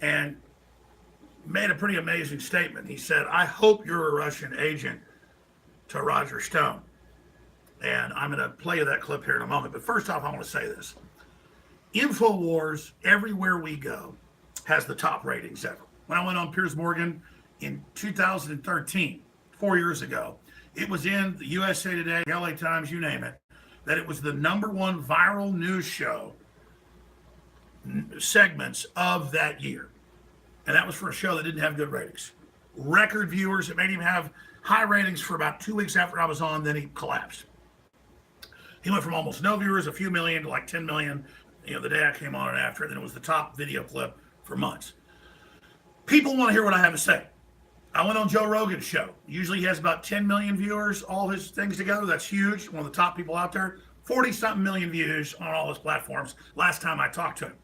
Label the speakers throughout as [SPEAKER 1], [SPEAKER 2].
[SPEAKER 1] and made a pretty amazing statement. He said, "I hope you're a Russian agent to Roger Stone." And I'm going to play you that clip here in a moment. But first off, I want to say this. InfoWars, everywhere we go, has the top ratings ever. When I went on Piers Morgan in 2013, 4 years ago, it was in the USA Today, LA Times, you name it, that it was the #1 viral news show segments of that year. And that was for a show that didn't have good ratings. Record viewers. It made him have high ratings for about 2 weeks after I was on, then he collapsed. He went from almost no viewers, a few million, to like 10 million, the day I came on and after. And then it was the top video clip for months. People want to hear what I have to say. I went on Joe Rogan's show. Usually he has about 10 million viewers, all his things together. That's huge. One of the top people out there. 40-something million views on all his platforms last time I talked to him.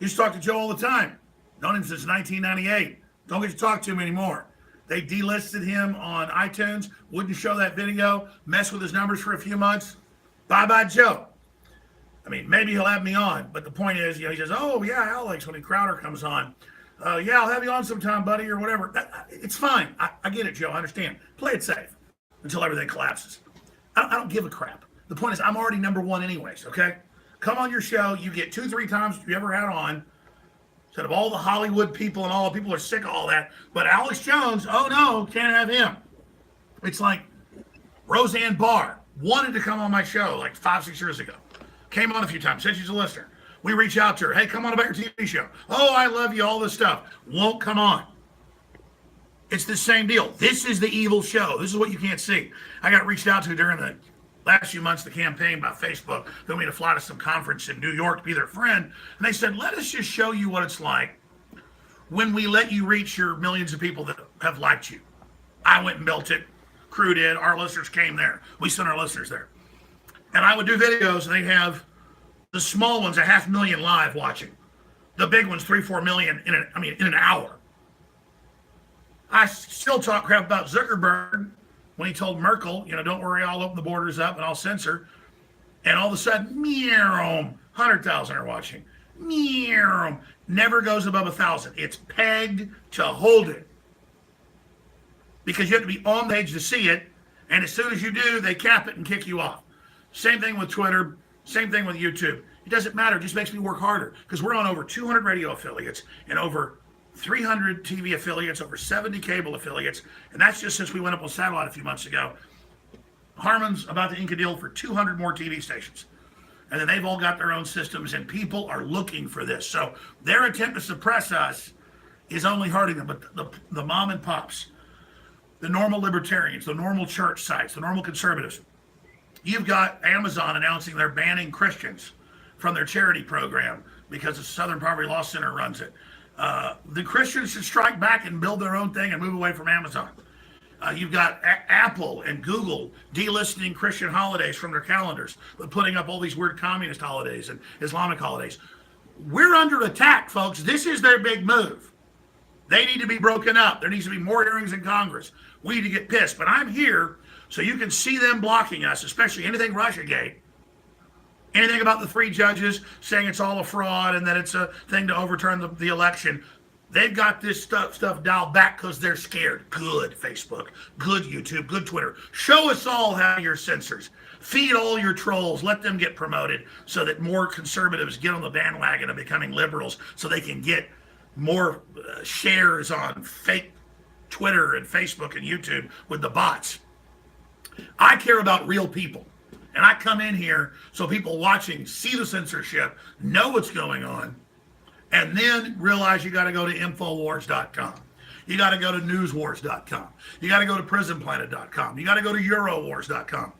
[SPEAKER 1] Used to talk to Joe all the time. Known him since 1998. Don't get to talk to him anymore. They delisted him on iTunes, wouldn't show that video, mess with his numbers for a few months. Bye-bye, Joe. I mean, maybe he'll have me on, but the point is, he says, "Oh, yeah, Alex," when Crowder comes on. "Yeah, I'll have you on sometime, buddy," or whatever. It's fine. I get it, Joe. I understand. Play it safe until everything collapses. I don't give a crap. The point is, I'm already #1 anyways, okay? Come on your show. You get 2-3 times you ever had on. Instead of all the Hollywood people and all the people are sick of all that. But Alex Jones, oh no, can't have him. It's like Roseanne Barr wanted to come on my show like 5-6 years ago. Came on a few times, said she's a listener. We reach out to her. "Hey, come on about your TV show." "Oh, I love you," all this stuff. Won't come on. It's the same deal. This is the evil show. This is what you can't see. I got reached out to during the last few months of the campaign by Facebook. They want me to fly to some conference in New York to be their friend. And they said, "Let us just show you what it's like when we let you reach your millions of people that have liked you." I went and built it. Crew did. Our listeners came there. We sent our listeners there. And I would do videos, and they'd have the small ones, 500,000 live watching. The big ones, 3-4 million in an hour. I still talk crap about Zuckerberg when he told Merkel, "Don't worry, I'll open the borders up and I'll censor." And all of a sudden, meow, 100,000 are watching. Meow, never goes above 1,000. It's pegged to hold it. Because you have to be on page to see it. And as soon as you do, they cap it and kick you off. Same thing with Twitter. Same thing with YouTube. It doesn't matter. It just makes me work harder. Because we're on over 200 radio affiliates and over 300 TV affiliates, over 70 cable affiliates. And that's just since we went up on satellite a few months ago. Harmon's about to ink a deal for 200 more TV stations. And then they've all got their own systems, and people are looking for this. So their attempt to suppress us is only hurting them. But the mom and pops, the normal libertarians, the normal church sites, the normal conservatives, you've got Amazon announcing they're banning Christians from their charity program because the Southern Poverty Law Center runs it. The Christians should strike back and build their own thing and move away from Amazon. You've got Apple and Google delisting Christian holidays from their calendars, but putting up all these weird communist holidays and Islamic holidays. We're under attack, folks. This is their big move. They need to be broken up. There needs to be more hearings in Congress. We need to get pissed. But I'm here so you can see them blocking us, especially anything Russiagate. Anything about the 3 judges saying it's all a fraud and that it's a thing to overturn the election. They've got this stuff dialed back because they're scared. Good Facebook, good YouTube, good Twitter. Show us all how you're censors. Feed all your trolls. Let them get promoted so that more conservatives get on the bandwagon of becoming liberals so they can get more shares on fake Twitter and Facebook and YouTube with the bots. I care about real people. And I come in here so people watching see the censorship, know what's going on, and then realize you got to go to Infowars.com. You got to go to Newswars.com. You got to go to PrisonPlanet.com. You got to go to Eurowars.com.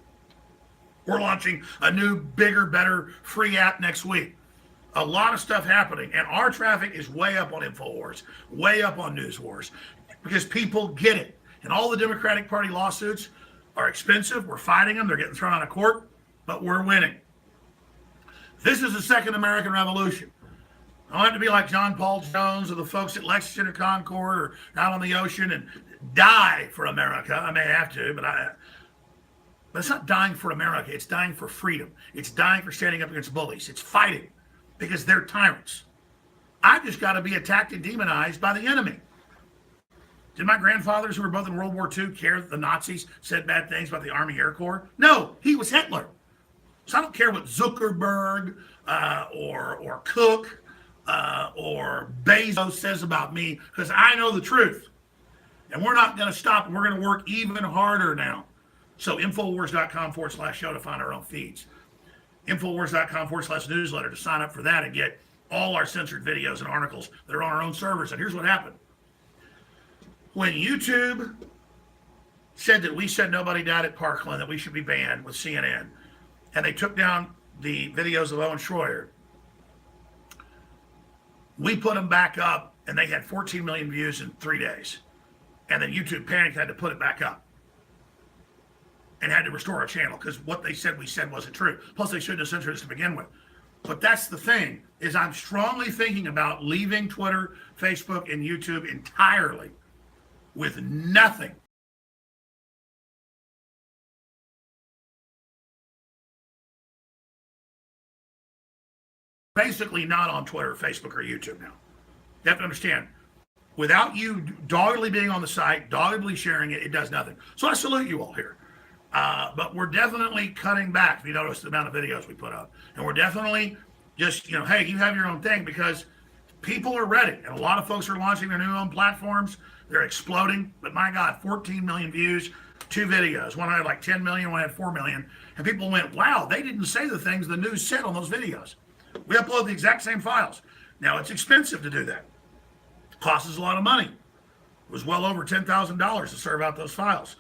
[SPEAKER 1] We're launching a new, bigger, better free app next week. A lot of stuff happening, and our traffic is way up on Infowars, way up on Newswars, because people get it. And all the Democratic Party lawsuits are expensive. We're fighting them. They're getting thrown out of court, but we're winning. This is the second American Revolution. I don't have to be like John Paul Jones or the folks at Lexington or Concord or out on the ocean and die for America. I may have to, but it's not dying for America. It's dying for freedom. It's dying for standing up against bullies. It's fighting because they're tyrants. I just got to be attacked and demonized by the enemy. Did my grandfathers, who were both in World War II, care that the Nazis said bad things about the Army Air Corps? No, he was Hitler. So I don't care what Zuckerberg or Cook or Bezos says about me, because I know the truth. And we're not going to stop. We're going to work even harder now. So Infowars.com/show to find our own feeds. Infowars.com/newsletter to sign up for that and get all our censored videos and articles that are on our own servers. And here's what happened. When YouTube said that we said nobody died at Parkland, that we should be banned with CNN, and they took down the videos of Owen Schroyer, we put them back up, and they had 14 million views in 3 days. And then YouTube panicked, had to put it back up and had to restore our channel because what they said we said wasn't true. Plus, they shouldn't have censored us to begin with. But that's the thing, is I'm strongly thinking about leaving Twitter, Facebook, and YouTube entirely with nothing. Basically not on Twitter, Facebook, or YouTube now. You have to understand, without you doggedly being on the site, doggedly sharing it, it does nothing. So I salute you all here. But we're definitely cutting back, if you notice the amount of videos we put up. And we're definitely just, hey, you have your own thing, because people are ready. And a lot of folks are launching their new own platforms. They're exploding. But my God, 14 million views, 2 videos. One had like 10 million, one had 4 million. And people went, wow, they didn't say the things the news said on those videos. We upload the exact same files. Now, it's expensive to do that. It costs us a lot of money. It was well over $10,000 to serve out those files.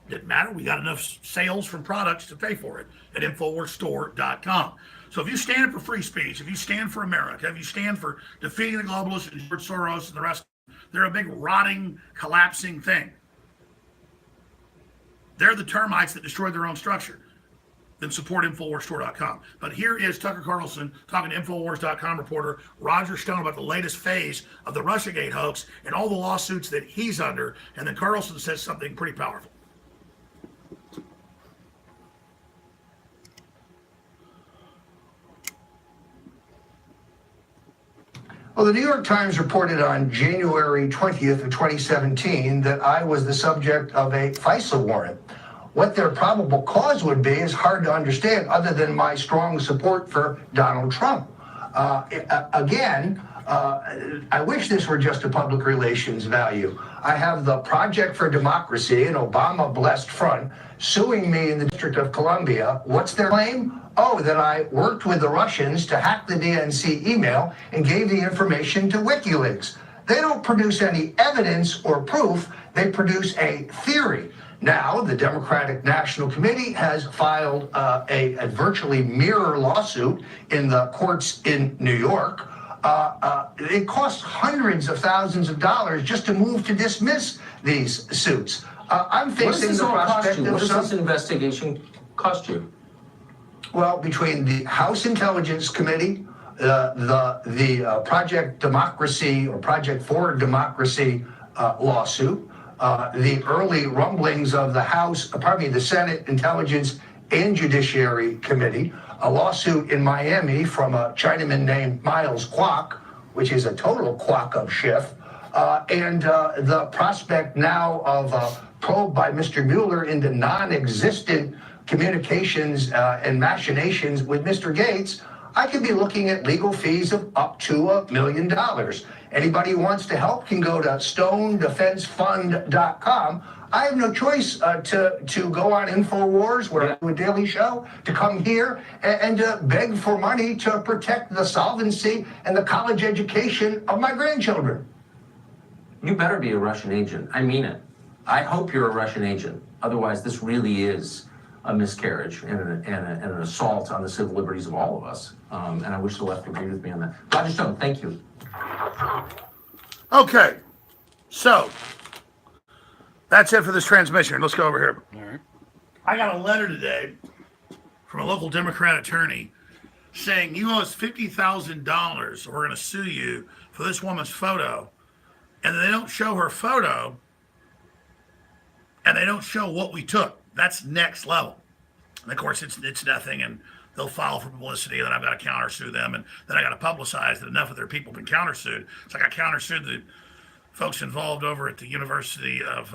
[SPEAKER 1] Didn't matter. We got enough sales from products to pay for it at InfoWarsStore.com. So if you stand for free speech, if you stand for America, if you stand for defeating the globalists and George Soros and the rest, they're a big rotting, collapsing thing. They're the termites that destroyed their own structure. Then support InfoWarsStore.com. But here is Tucker Carlson talking to InfoWars.com reporter Roger Stone about the latest phase of the Russiagate hoax and all the lawsuits that he's under. And then Carlson says something pretty powerful.
[SPEAKER 2] Well, the New York Times reported on January 20th of 2017 that I was the subject of a FISA warrant. What their probable cause would be is hard to understand, other than my strong support for Donald Trump. I wish this were just a public relations value. I have the Project for Democracy, an Obama-blessed front, suing me in the District of Columbia. What's their claim? Oh, that I worked with the Russians to hack the DNC email and gave the information to WikiLeaks. They don't produce any evidence or proof. They produce a theory. Now, the Democratic National Committee has filed a virtually mirror lawsuit in the courts in New York. It costs hundreds of thousands of dollars just to move to dismiss these suits. I'm facing the prospect of
[SPEAKER 3] what does this investigation cost you?
[SPEAKER 2] Well, between the House Intelligence Committee, the Project Democracy or Project for Democracy lawsuit, the early rumblings of the Senate Intelligence and Judiciary Committee, a lawsuit in Miami from a Chinaman named Miles Kwok, which is a total quack of Schiff, and the prospect now of a probe by Mr. Mueller into non-existent communications and machinations with Mr. Gates. I could be looking at legal fees of up to $1 million. Anybody who wants to help can go to stonedefensefund.com. I have no choice to go on InfoWars, where I do a daily show, to come here and to beg for money to protect the solvency and the college education of my grandchildren.
[SPEAKER 3] You better be a Russian agent. I mean it. I hope you're a Russian agent. Otherwise, this really is a miscarriage and an assault on the civil liberties of all of us. And I wish the left agreed with me on that. Roger Stone, thank you.
[SPEAKER 1] Okay, so that's it for this transmission. Let's go over here.
[SPEAKER 4] All right.
[SPEAKER 1] I got a letter today from a local Democrat attorney saying you owe us $50,000 or we're going to sue you for this woman's photo. And they don't show her photo and they don't show what we took. That's next level. And of course, it's nothing. And they'll file for publicity, and then I've got to countersue them, and then I got to publicize that enough of their people have been countersued. It's like I countersued the folks involved over at the University of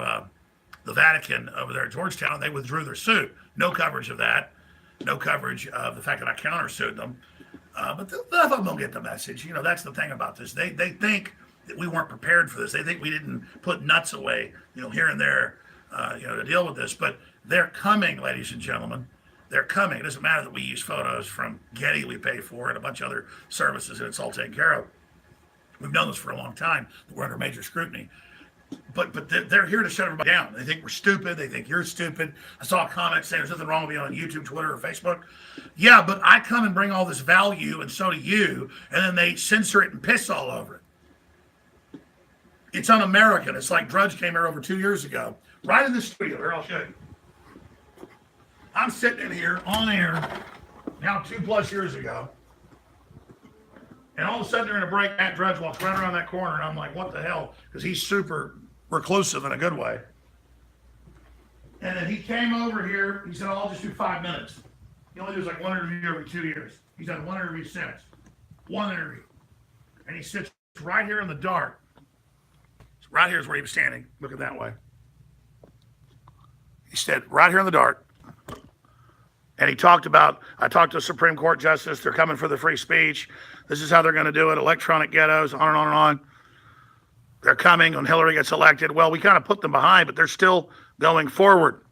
[SPEAKER 1] the Vatican over there at Georgetown, and they withdrew their suit. No coverage of that. No coverage of the fact that I countersued them. But enough of them don't get the message. You know, that's the thing about this. They think that we weren't prepared for this. They think we didn't put nuts away, you know, here and there, to deal with this. But they're coming, ladies and gentlemen. They're coming. It doesn't matter that we use photos from Getty we pay for and a bunch of other services, and it's all taken care of. We've known this for a long time. We're under major scrutiny. But they're here to shut everybody down. They think we're stupid. They think you're stupid. I saw a comment saying there's nothing wrong with being on YouTube, Twitter, or Facebook. Yeah, but I come and bring all this value, and so do you, and then they censor it and piss all over it. It's un-American. It's like Drudge came here over 2 years ago, right in the studio. Here, I'll show you. I'm sitting in here on air now 2+ years ago, and all of a sudden during a break, Matt Drudge walks right around that corner, and I'm like, what the hell? Because he's super reclusive in a good way. And then he came over here. He said, oh, I'll just do 5 minutes. He only does like one interview every 2 years. He's done one interview since. One interview. And he sits right here in the dark. So right here is where he was standing, looking that way. He said, right here in the dark. And he talked about, I talked to a Supreme Court justice. They're coming for the free speech. This is how they're going to do it. Electronic ghettos, on and on and on. They're coming when Hillary gets elected. Well, we kind of put them behind, but they're still going forward.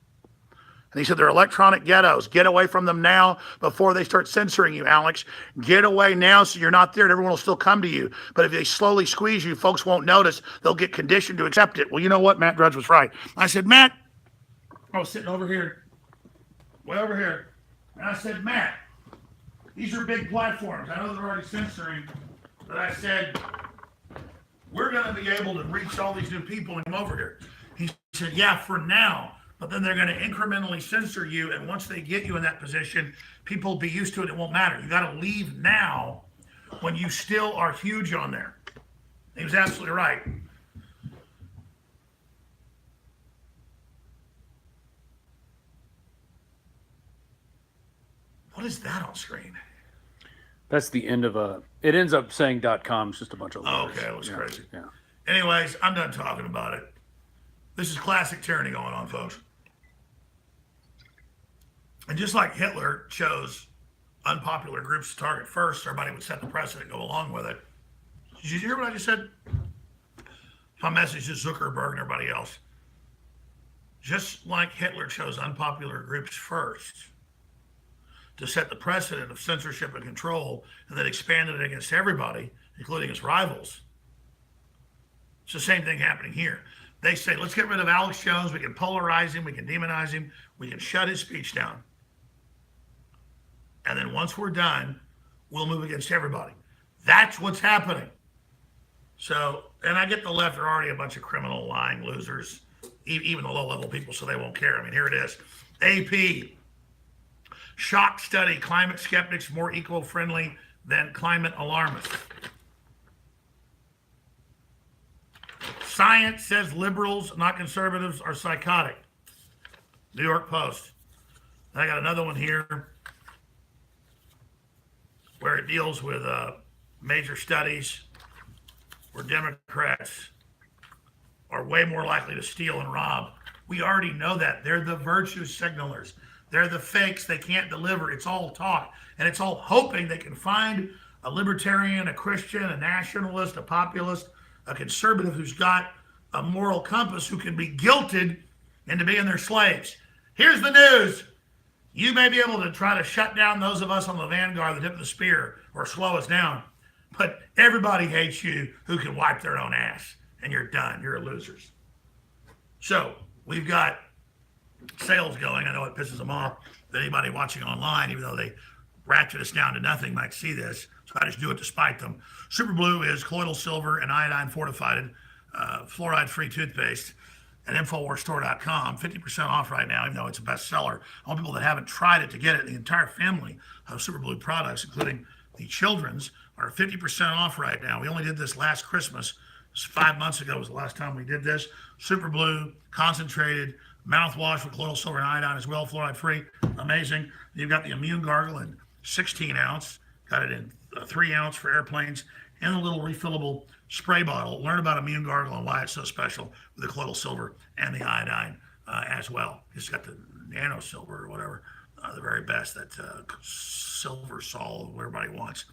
[SPEAKER 1] And he said, they're electronic ghettos. Get away from them now before they start censoring you, Alex. Get away now so you're not there and everyone will still come to you. But if they slowly squeeze you, folks won't notice. They'll get conditioned to accept it. Well, you know what? Matt Drudge was right. I said, Matt, I was sitting over here, way over here. And I said, Matt, these are big platforms. I know they're already censoring, but I said, we're going to be able to reach all these new people and come over here. He said, yeah, for now. But then they're going to incrementally censor you. And once they get you in that position, people will be used to it. It won't matter. You got to leave now when you still are huge on there. He was absolutely right. What is that on screen?
[SPEAKER 4] That's the end of a. It ends up saying .com. It's just a bunch of letters.
[SPEAKER 1] Okay, it was crazy.
[SPEAKER 4] Yeah.
[SPEAKER 1] Anyways, I'm done talking about it. This is classic tyranny going on, folks. And just like Hitler chose unpopular groups to target first, so everybody would set the precedent and go along with it. Did you hear what I just said? My message to Zuckerberg and everybody else. Just like Hitler chose unpopular groups first to set the precedent of censorship and control, and then expanded it against everybody, including his rivals. It's the same thing happening here. They say, let's get rid of Alex Jones. We can polarize him. We can demonize him. We can shut his speech down. And then once we're done, we'll move against everybody. That's what's happening. So, and I get the left are already a bunch of criminal, lying losers, even the low-level people, so they won't care. I mean, here it is. AP. Shock study, climate skeptics more eco-friendly than climate alarmists. Science says liberals, not conservatives, are psychotic. New York Post. And I got another one here where it deals with major studies where Democrats are way more likely to steal and rob. We already know that. They're the virtue signalers. They're the fakes. They can't deliver. It's all talk. And it's all hoping they can find a libertarian, a Christian, a nationalist, a populist, a conservative who's got a moral compass who can be guilted into being their slaves. Here's the news. You may be able to try to shut down those of us on the vanguard, the tip of the spear, or slow us down. But everybody hates you who can wipe their own ass. And you're done. You're losers. So we've got sales going. I know it pisses them off that anybody watching online, even though they ratchet us down to nothing, might see this. So I just do it despite them. Super Blue is colloidal silver and iodine fortified, fluoride-free toothpaste at InfoWarsStore.com. 50% off right now, even though it's a bestseller. All people that haven't tried it to get it, the entire family of Super Blue products, including the children's, are 50% off right now. We only did this last Christmas. 5 months ago was the last time we did this. Super Blue, concentrated, mouthwash with colloidal silver and iodine as well, fluoride free. Amazing. You've got the immune gargle and 16 ounce. Got it in 3 ounce for airplanes, and a little refillable spray bottle. Learn about Immune Gargle and why it's so special with the colloidal silver and the iodine as well. It's got the nano silver or whatever, the very best, that silver sol everybody wants.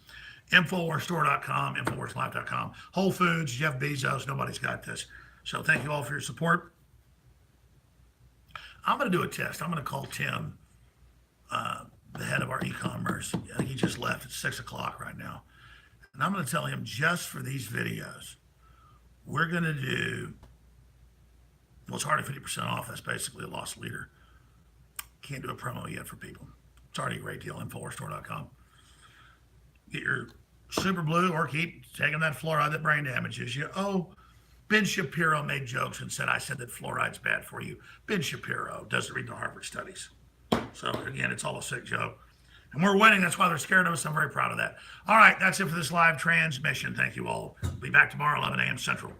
[SPEAKER 1] Infowarsstore.com, Infowarslife.com. Whole Foods, Jeff Bezos, nobody's got this. So thank you all for your support. I'm going to do a test. I'm going to call Tim, the head of our e-commerce. I think he just left. It's 6 o'clock right now. And I'm going to tell him, just for these videos, we're going to do, well, it's already 50% off. That's basically a loss leader. Can't do a promo yet for people. It's already a great deal. Infowarsstore.com. Get your super blue, or keep taking that fluoride that brain damages you. Oh, Ben Shapiro made jokes and said I said that fluoride's bad for you. Ben Shapiro doesn't read the Harvard studies. So again, it's all a sick joke. And we're winning. That's why they're scared of us. I'm very proud of that. All right, that's it for this live transmission. Thank you all. Be back tomorrow, 11 a.m. Central.